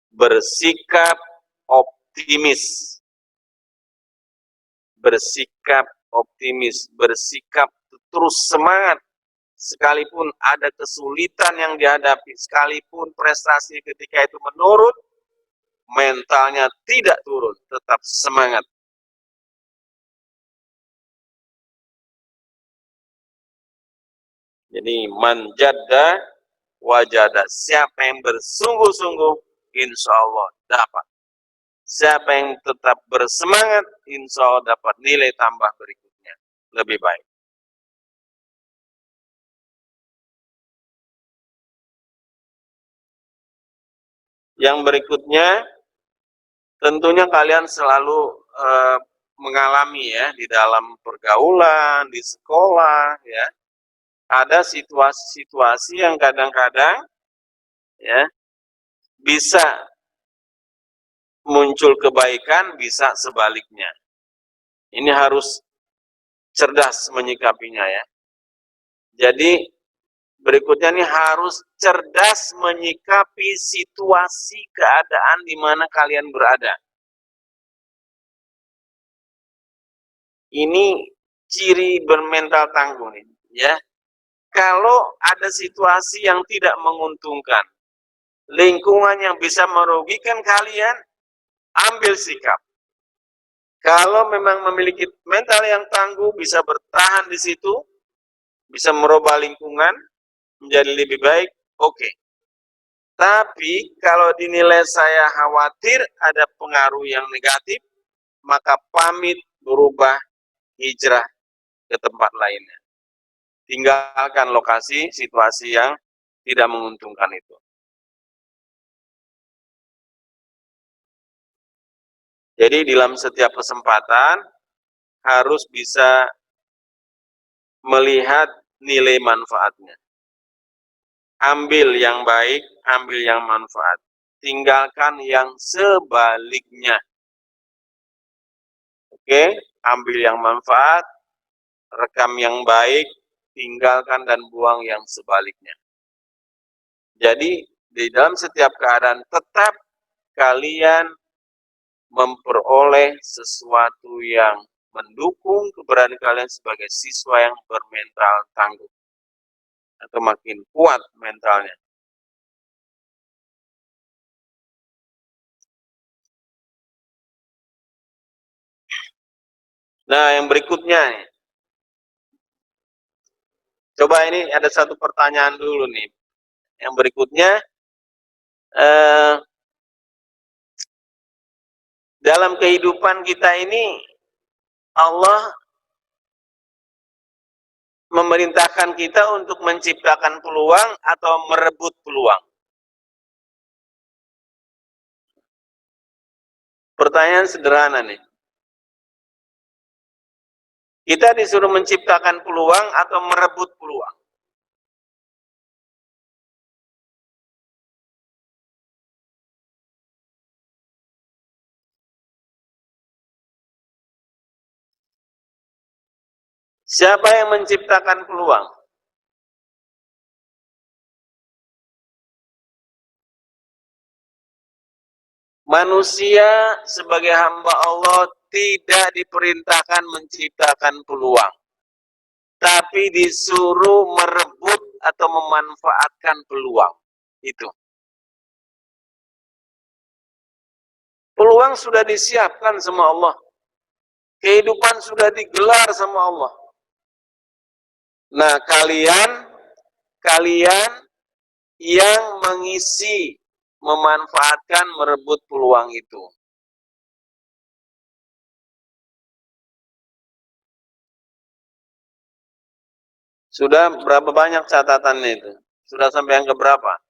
Bersikap optimis. Bersikap optimis, bersikap terus semangat. Sekalipun ada kesulitan yang dihadapi, sekalipun prestasi ketika itu menurun, mentalnya tidak turun, tetap semangat. Jadi manjada wajada, siapa yang bersungguh-sungguh, insya Allah dapat. Siapa yang tetap bersemangat, insya Allah dapat nilai tambah berikutnya lebih baik. Yang berikutnya, tentunya kalian selalu mengalami ya di dalam pergaulan, di sekolah ya. Ada situasi-situasi yang kadang-kadang ya bisa muncul kebaikan, bisa sebaliknya. Ini harus cerdas menyikapinya ya. Jadi berikutnya nih harus cerdas menyikapi situasi keadaan di mana kalian berada. Ini ciri bermental tangguh nih, ya. Kalau ada situasi yang tidak menguntungkan, lingkungan yang bisa merugikan kalian, ambil sikap. Kalau memang memiliki mental yang tangguh, bisa bertahan di situ, bisa merubah lingkungan menjadi lebih baik, oke. Tapi kalau dinilai saya khawatir ada pengaruh yang negatif, maka pamit berubah hijrah ke tempat lainnya. Tinggalkan lokasi, situasi yang tidak menguntungkan itu. Jadi dalam setiap kesempatan harus bisa melihat nilai manfaatnya. Ambil yang baik, ambil yang manfaat. Tinggalkan yang sebaliknya. Oke, ambil yang manfaat, rekam yang baik, tinggalkan dan buang yang sebaliknya. Jadi di dalam setiap keadaan tetap kalian memperoleh sesuatu yang mendukung keberadaan kalian sebagai siswa yang bermental tangguh atau makin kuat mentalnya. Nah, yang berikutnya nih. Coba ini ada satu pertanyaan dulu nih. Yang berikutnya, dalam kehidupan kita ini, Allah memerintahkan kita untuk menciptakan peluang atau merebut peluang. Pertanyaan sederhana nih. Kita disuruh menciptakan peluang atau merebut peluang? Siapa yang menciptakan peluang? Manusia sebagai hamba Allah tidak diperintahkan menciptakan peluang, tapi disuruh merebut atau memanfaatkan peluang itu. Peluang sudah disiapkan sama Allah. Kehidupan sudah digelar sama Allah. Nah, kalian yang mengisi, memanfaatkan, merebut peluang itu. Sudah berapa banyak catatannya itu? Sudah sampai yang keberapa?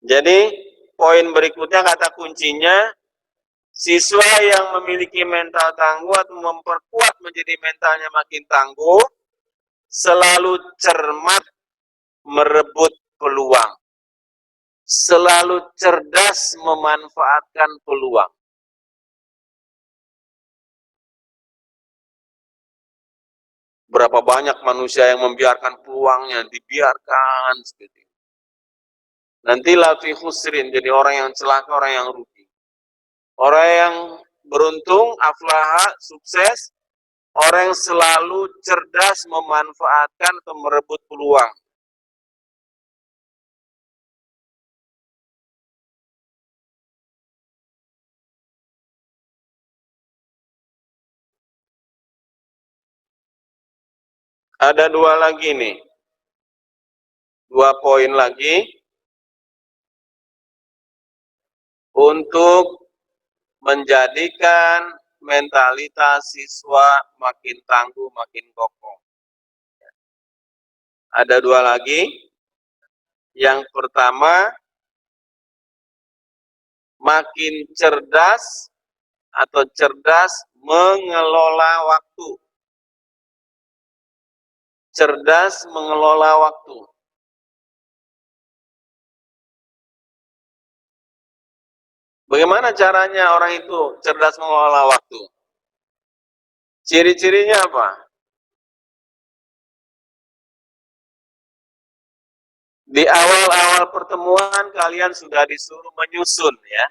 Jadi, poin berikutnya kata kuncinya, siswa yang memiliki mental tangguh atau memperkuat menjadi mentalnya makin tangguh, selalu cermat merebut peluang. selalu cerdas memanfaatkan peluang. Berapa banyak manusia yang membiarkan peluangnya, dibiarkan seperti itu. Nanti lafi khusrin, jadi orang yang celaka, orang yang rugi. Orang yang beruntung, aflaha, sukses, orang yang selalu cerdas memanfaatkan atau merebut peluang. Ada dua lagi nih. Dua poin lagi untuk menjadikan mentalitas siswa makin tangguh, makin kokoh. Ada dua lagi. Yang pertama, makin cerdas atau cerdas mengelola waktu. Cerdas mengelola waktu. Bagaimana caranya orang itu cerdas mengelola waktu? Ciri-cirinya apa? Di awal-awal pertemuan kalian sudah disuruh menyusun ya,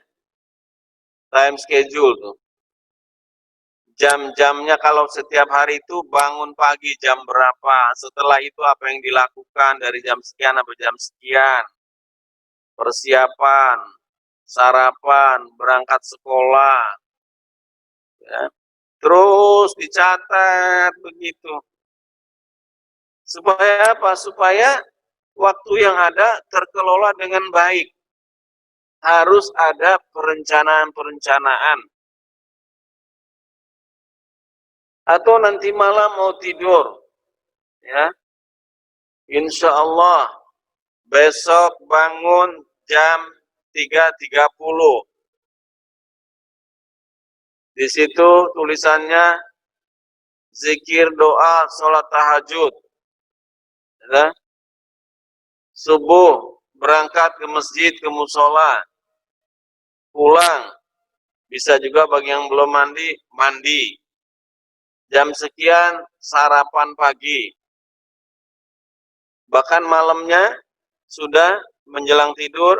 time schedule tuh. Jam-jamnya kalau setiap hari itu bangun pagi jam berapa, setelah itu apa yang dilakukan dari jam sekian sampai jam sekian, persiapan, sarapan, berangkat sekolah, ya. Terus dicatat begitu. Supaya apa? Supaya waktu yang ada terkelola dengan baik. Harus ada perencanaan-perencanaan. Atau nanti malam mau tidur, ya, insya Allah besok bangun jam 3.30. Di situ tulisannya zikir, doa, sholat tahajud, ya. Subuh berangkat ke masjid, ke musola, pulang, bisa juga bagi yang belum mandi, mandi. Jam sekian sarapan pagi. Bahkan malamnya sudah menjelang tidur,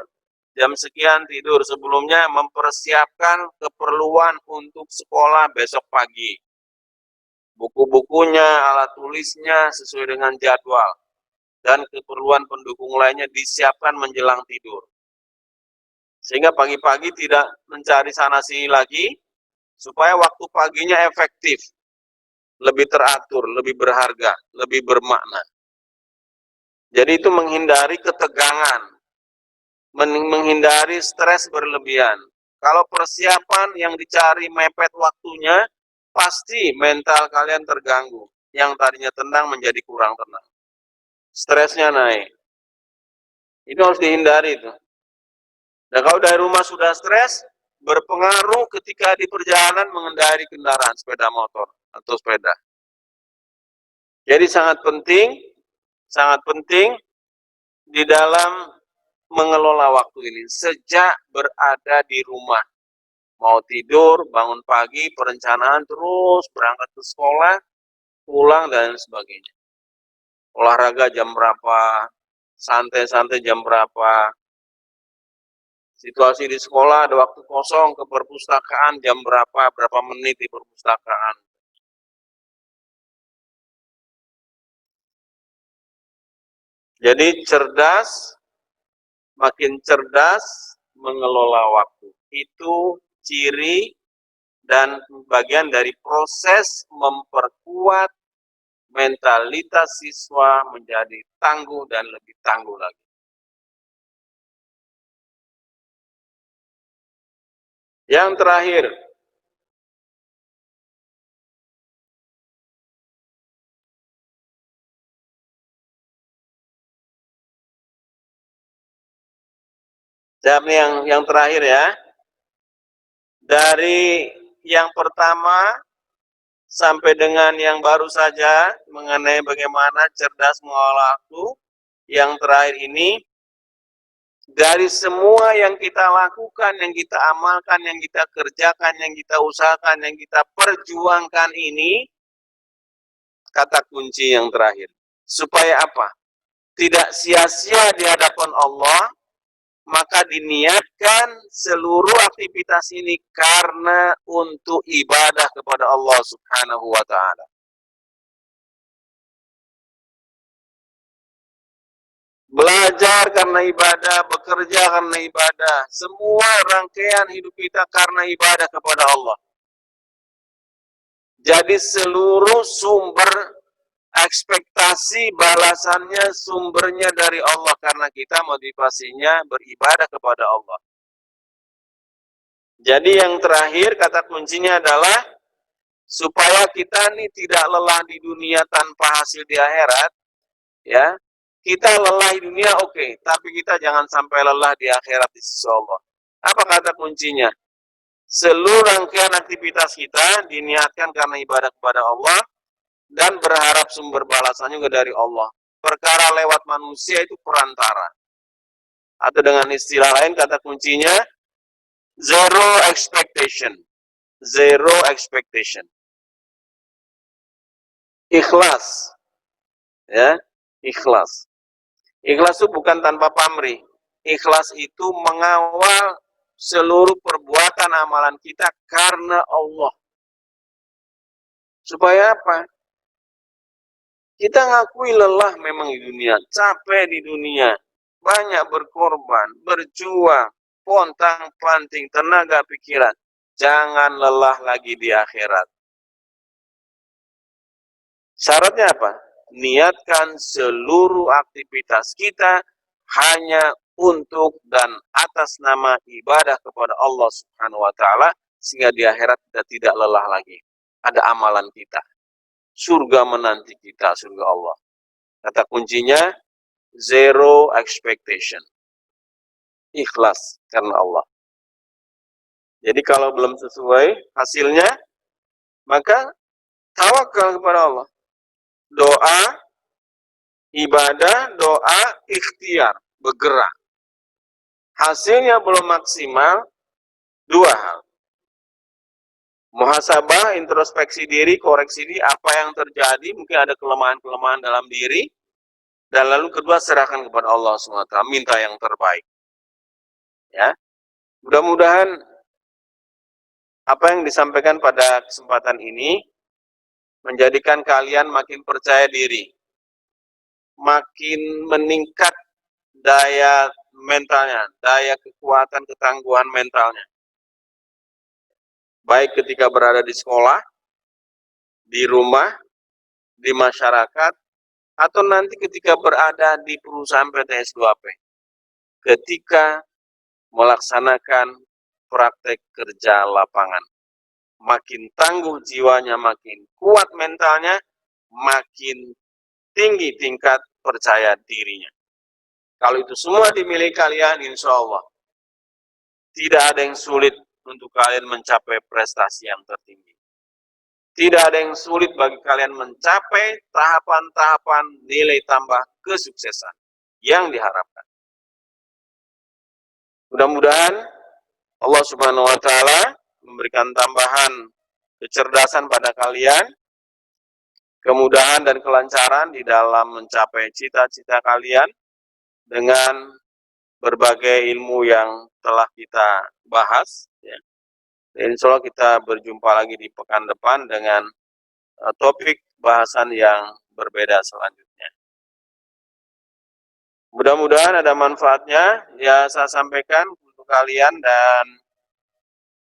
jam sekian tidur. Sebelumnya mempersiapkan keperluan untuk sekolah besok pagi. Buku-bukunya, alat tulisnya sesuai dengan jadwal. Dan keperluan pendukung lainnya disiapkan menjelang tidur. Sehingga pagi-pagi tidak mencari sana sini lagi, supaya waktu paginya efektif. Lebih teratur, lebih berharga, lebih bermakna. Jadi itu menghindari ketegangan, menghindari stres berlebihan. Kalau persiapan yang dicari mepet waktunya, pasti mental kalian terganggu. Yang tadinya tenang menjadi kurang tenang. Stresnya naik. Itu harus dihindari itu. Dan kalau dari rumah sudah stres, berpengaruh ketika di perjalanan mengendari kendaraan sepeda motor atau sepeda. Jadi sangat penting di dalam mengelola waktu ini sejak berada di rumah. Mau tidur, bangun pagi, perencanaan terus, berangkat ke sekolah, pulang dan sebagainya. Olahraga jam berapa, santai-santai jam berapa. Situasi di sekolah ada waktu kosong ke perpustakaan jam berapa menit di perpustakaan. Jadi makin cerdas mengelola waktu. Itu ciri dan bagian dari proses memperkuat mentalitas siswa menjadi tangguh dan lebih tangguh lagi. Yang terakhir, yang terakhir ya, dari yang pertama sampai dengan yang baru saja mengenai bagaimana cerdas mengelola waktu, yang terakhir ini Dari semua yang kita lakukan, yang kita amalkan, yang kita kerjakan, yang kita usahakan, yang kita perjuangkan ini, kata kunci yang terakhir. Supaya apa? Tidak sia-sia di hadapan Allah, maka diniatkan seluruh aktivitas ini karena untuk ibadah kepada Allah Subhanahu wa taala. Belajar karena ibadah, bekerja karena ibadah, semua rangkaian hidup kita karena ibadah kepada Allah. Jadi seluruh sumber ekspektasi balasannya sumbernya dari Allah karena kita motivasinya beribadah kepada Allah. Jadi yang terakhir kata kuncinya adalah supaya kita ini tidak lelah di dunia tanpa hasil di akhirat, ya. Kita lelah di dunia oke, tapi kita jangan sampai lelah di akhirat di sisi Allah. Apa kata kuncinya? Seluruh rangkaian aktivitas kita diniatkan karena ibadah kepada Allah dan berharap sumber balasannya juga dari Allah. Perkara lewat manusia itu perantara. Atau dengan istilah lain kata kuncinya zero expectation. Zero expectation. Ikhlas. Ya, ikhlas. Ikhlas itu bukan tanpa pamrih. Ikhlas itu mengawal seluruh perbuatan amalan kita karena Allah. Supaya apa? Kita ngakui lelah memang di dunia, capek di dunia, banyak berkorban, berjuang, pontang-panting, tenaga pikiran. Jangan lelah lagi di akhirat. Syaratnya apa? Niatkan seluruh aktivitas kita hanya untuk dan atas nama ibadah kepada Allah Subhanahu wa taala sehingga di akhirat kita tidak lelah lagi. Ada amalan kita. Surga menanti kita, surga Allah. Kata kuncinya zero expectation. Ikhlas karena Allah. Jadi kalau belum sesuai hasilnya, maka tawakal kepada Allah. Doa, ibadah, doa, ikhtiar, bergerak. Hasilnya belum maksimal, dua hal. Muhasabah, introspeksi diri, koreksi diri, apa yang terjadi, mungkin ada kelemahan-kelemahan dalam diri, dan lalu kedua serahkan kepada Allah SWT, minta yang terbaik. Ya, mudah-mudahan apa yang disampaikan pada kesempatan ini menjadikan kalian makin percaya diri, makin meningkat daya mentalnya, daya kekuatan ketangguhan mentalnya. Baik ketika berada di sekolah, di rumah, di masyarakat, atau nanti ketika berada di perusahaan PT S2P. Ketika melaksanakan praktek kerja lapangan. Makin tangguh jiwanya, makin kuat mentalnya, makin tinggi tingkat percaya dirinya. Kalau itu semua dimiliki kalian, insya Allah tidak ada yang sulit untuk kalian mencapai prestasi yang tertinggi. Tidak ada yang sulit bagi kalian mencapai tahapan-tahapan nilai tambah kesuksesan yang diharapkan. Mudah-mudahan Allah Subhanahu wa taala memberikan tambahan kecerdasan pada kalian, kemudahan dan kelancaran di dalam mencapai cita-cita kalian dengan berbagai ilmu yang telah kita bahas. Ya. Insya Allah kita berjumpa lagi di pekan depan dengan topik bahasan yang berbeda selanjutnya. Mudah-mudahan ada manfaatnya. Ya, saya sampaikan untuk kalian dan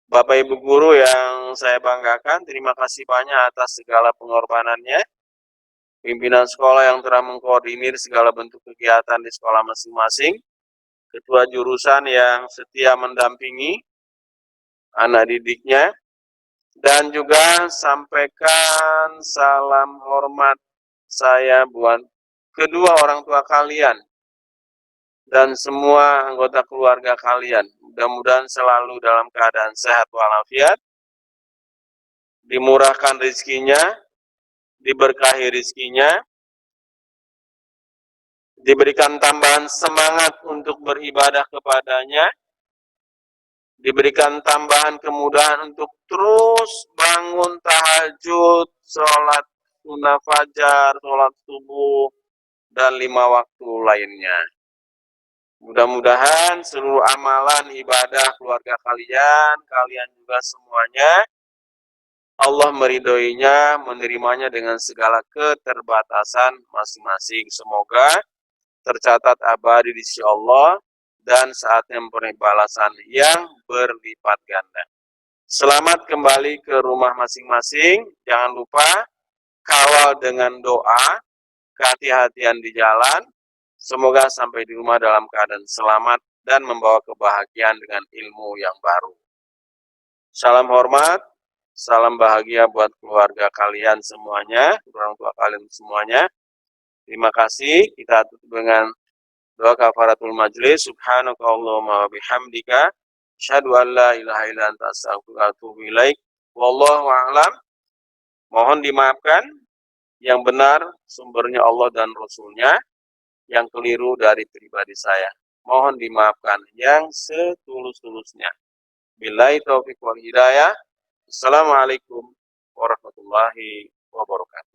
Bapak Ibu Guru yang saya banggakan. Terima kasih banyak atas segala pengorbanannya. Pimpinan sekolah yang telah mengkoordinir segala bentuk kegiatan di sekolah masing-masing. Ketua jurusan yang setia mendampingi anak didiknya. Dan juga sampaikan salam hormat saya buat kedua orang tua kalian dan semua anggota keluarga kalian. Mudah-mudahan selalu dalam keadaan sehat walafiat, dimurahkan rezekinya, diberkahi rezekinya, diberikan tambahan semangat untuk beribadah kepadanya, diberikan tambahan kemudahan untuk terus bangun tahajud, sholat sunnah fajar, sholat subuh, dan 5 waktu lainnya. Mudah-mudahan seluruh amalan ibadah keluarga kalian juga semuanya, Allah meridhoinya, menerimanya dengan segala keterbatasan masing-masing. Semoga tercatat abadi di sisi Allah dan saatnya memperoleh balasan yang berlipat ganda. Selamat kembali ke rumah masing-masing. Jangan lupa kawal dengan doa, kehati-hatian di jalan. Semoga sampai di rumah dalam keadaan selamat dan membawa kebahagiaan dengan ilmu yang baru. Salam hormat, salam bahagia buat keluarga kalian semuanya, orang tua kalian semuanya. Terima kasih. Kita tutup dengan doa kafaratul majlis. Subhanakallahumma wa bihamdika asyhadu an la ilaha illa anta astaghfiruka wa atubu ilaik. Wallahu a'lam. Mohon dimaafkan, yang benar sumbernya Allah dan Rasulnya, yang keliru dari pribadi saya. Mohon dimaafkan yang setulus-tulusnya. Billahi taufiq wal hidayah. Assalamualaikum warahmatullahi wabarakatuh.